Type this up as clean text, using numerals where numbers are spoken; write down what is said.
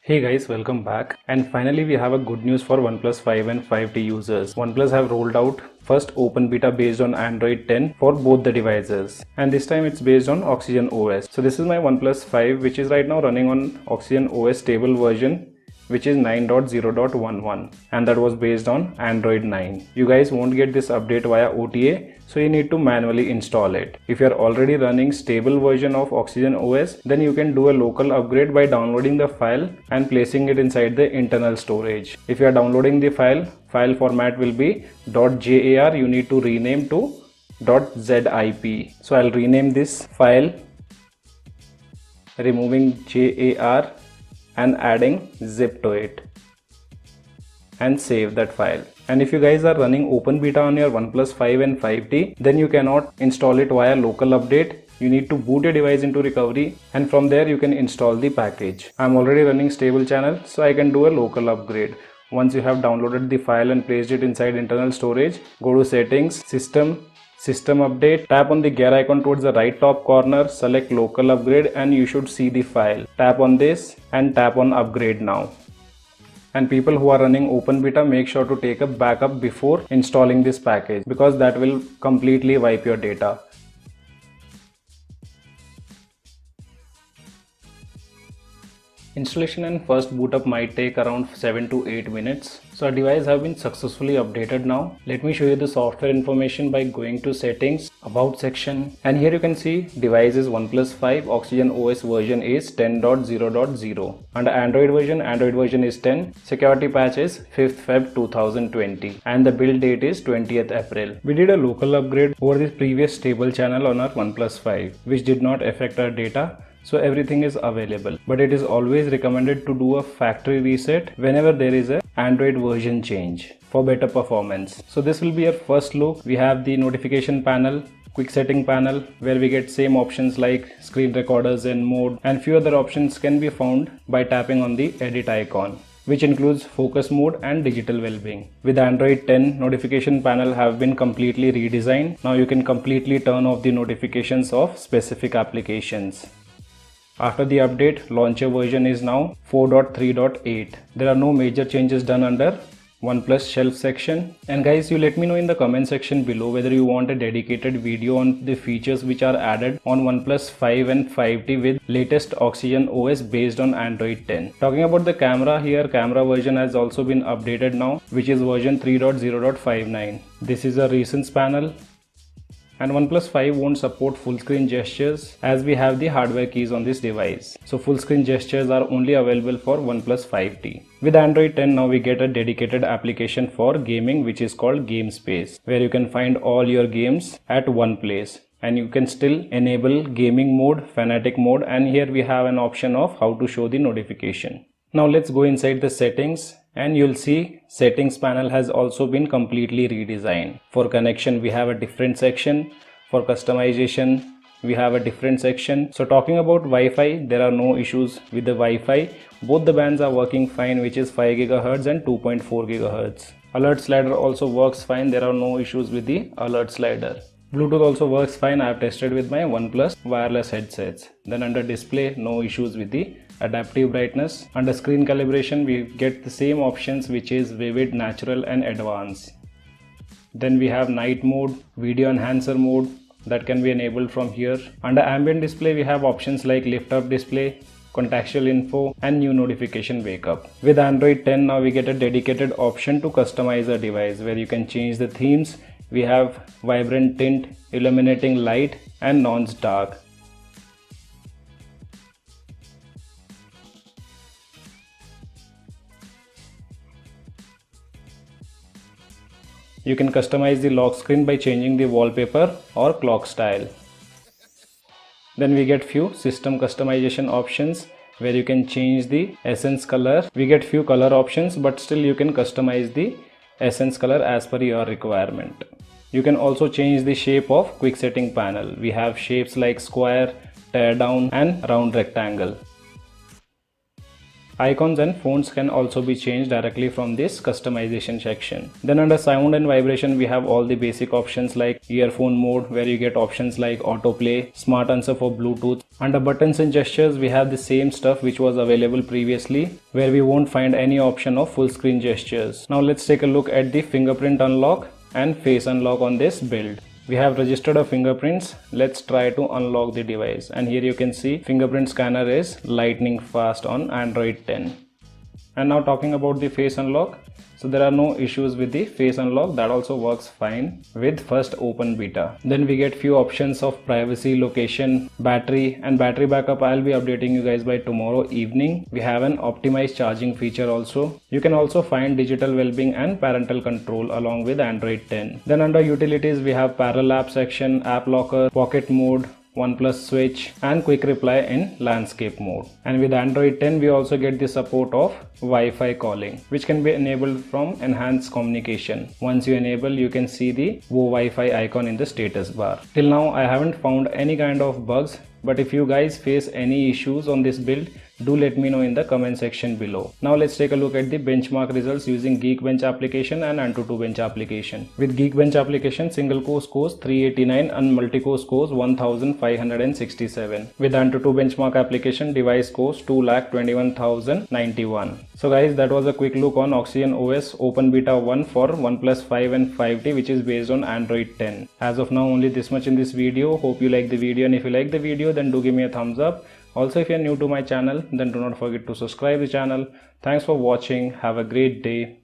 Hey guys, welcome back. And finally we have a good news for OnePlus 5 and 5T users. OnePlus have rolled out first open beta based on Android 10 for both the devices. And this time it's based on Oxygen OS. So this is my OnePlus 5 which is right now running on Oxygen OS stable version, which is 9.0.11, and that was based on Android 9. You guys won't get this update via OTA, so you need to manually install it. If you are already running stable version of Oxygen OS, then you can do a local upgrade by downloading the file and placing it inside the internal storage. If you are downloading the file format will be .jar. You need to rename to .zip. So I'll rename this file, removing jar and adding zip to it, and save that file. And if you guys are running open beta on your OnePlus 5 and 5T, then you cannot install it via local update. You need to boot your device into recovery, and from there you can install the package. I'm already running stable channel, so I can do a local upgrade. Once you have downloaded the file and placed it inside internal storage, go to settings, system update, tap on the gear icon towards the right top corner, select local upgrade, and you should see the file. Tap on this and tap on upgrade now. And people who are running open beta, make sure to take a backup before installing this package, because that will completely wipe your data. Installation and first boot up might take around 7 to 8 minutes. So our device have been successfully updated now. Let me show you the software information by going to settings, about section, and here you can see device is OnePlus 5, Oxygen OS version is 10.0.0. Under Android version is 10, security patch is 5th Feb 2020, and the build date is 20th April. We did a local upgrade over the previous stable channel on our OnePlus 5, which did not affect our data. So everything is available, but it is always recommended to do a factory reset whenever there is a Android version change for better performance. So this will be our first look. We have the notification panel, quick setting panel, where we get same options like screen recorders and mode, and few other options can be found by tapping on the edit icon, which includes focus mode and digital well-being. With Android 10, notification panel have been completely redesigned. Now you can completely turn off the notifications of specific applications. After the update, launcher version is now 4.3.8. There are no major changes done under OnePlus shelf section. And guys, you let me know in the comment section below whether you want a dedicated video on the features which are added on OnePlus 5 and 5T with latest Oxygen OS based on Android 10. Talking about the camera here, camera version has also been updated now, which is version 3.0.59. This is a recent panel. And OnePlus 5 won't support full screen gestures as we have the hardware keys on this device. So full screen gestures are only available for OnePlus 5T. With Android 10 now we get a dedicated application for gaming which is called GameSpace, where you can find all your games at one place. And you can still enable gaming mode, fanatic mode, and here we have an option of how to show the notification. Now let's go inside the settings, and you'll see settings panel has also been completely redesigned. For connection we have a different section, for customization we have a different section. So talking about Wi-Fi, there are no issues with the Wi-Fi. Both the bands are working fine, which is 5 GHz and 2.4 GHz. Alert slider also works fine, there are no issues with the alert slider. Bluetooth also works fine, I have tested with my OnePlus wireless headsets. Then under display, no issues with the adaptive brightness. Under screen calibration we get the same options, which is vivid, natural and advanced. Then we have night mode, video enhancer mode, that can be enabled from here. Under ambient display we have options like lift up display, contextual info and new notification wake up. With Android 10 now we get a dedicated option to customize a device where you can change the themes. We have vibrant tint, illuminating light and nonce dark. You can customize the lock screen by changing the wallpaper or clock style. Then we get few system customization options where you can change the essence color. We get few color options, but still you can customize the essence color as per your requirement. You can also change the shape of quick setting panel. We have shapes like square, tear down and round rectangle. Icons and fonts can also be changed directly from this customization section. Then under sound and vibration, we have all the basic options like earphone mode, where you get options like autoplay, smart answer for Bluetooth. Under buttons and gestures, we have the same stuff which was available previously, where we won't find any option of full screen gestures. Now let's take a look at the fingerprint unlock and face unlock on this build. We have registered our fingerprints. Let's try to unlock the device, and here you can see fingerprint scanner is lightning fast on Android 10. And now talking about the face unlock, so there are no issues with the face unlock, that also works fine with first open beta. Then we get few options of privacy, location, battery and battery backup. I'll be updating you guys by tomorrow evening. We have an optimized charging feature also. You can also find digital well-being and parental control along with Android 10. Then under utilities, we have parallel app section, app locker, pocket mode, OnePlus switch and quick reply in landscape mode. And with Android 10 we also get the support of Wi-Fi calling, which can be enabled from enhanced communication. Once you enable, you can see the Wi-Fi icon in the status bar. Till now I haven't found any kind of bugs, but if you guys face any issues on this build, do let me know in the comment section below. Now let's take a look at the benchmark results using Geekbench application and Antutu Bench application. With Geekbench application, single core scores 389 and multi-core scores 1567. With Antutu benchmark application, device scores 2,21,091. So guys, that was a quick look on Oxygen OS Open Beta 1 for OnePlus 5 and 5T, which is based on Android 10. As of now, only this much in this video. Hope you like the video, and if you like the video, then do give me a thumbs up. Also, if you are new to my channel, then do not forget to subscribe the channel. Thanks for watching. Have a great day.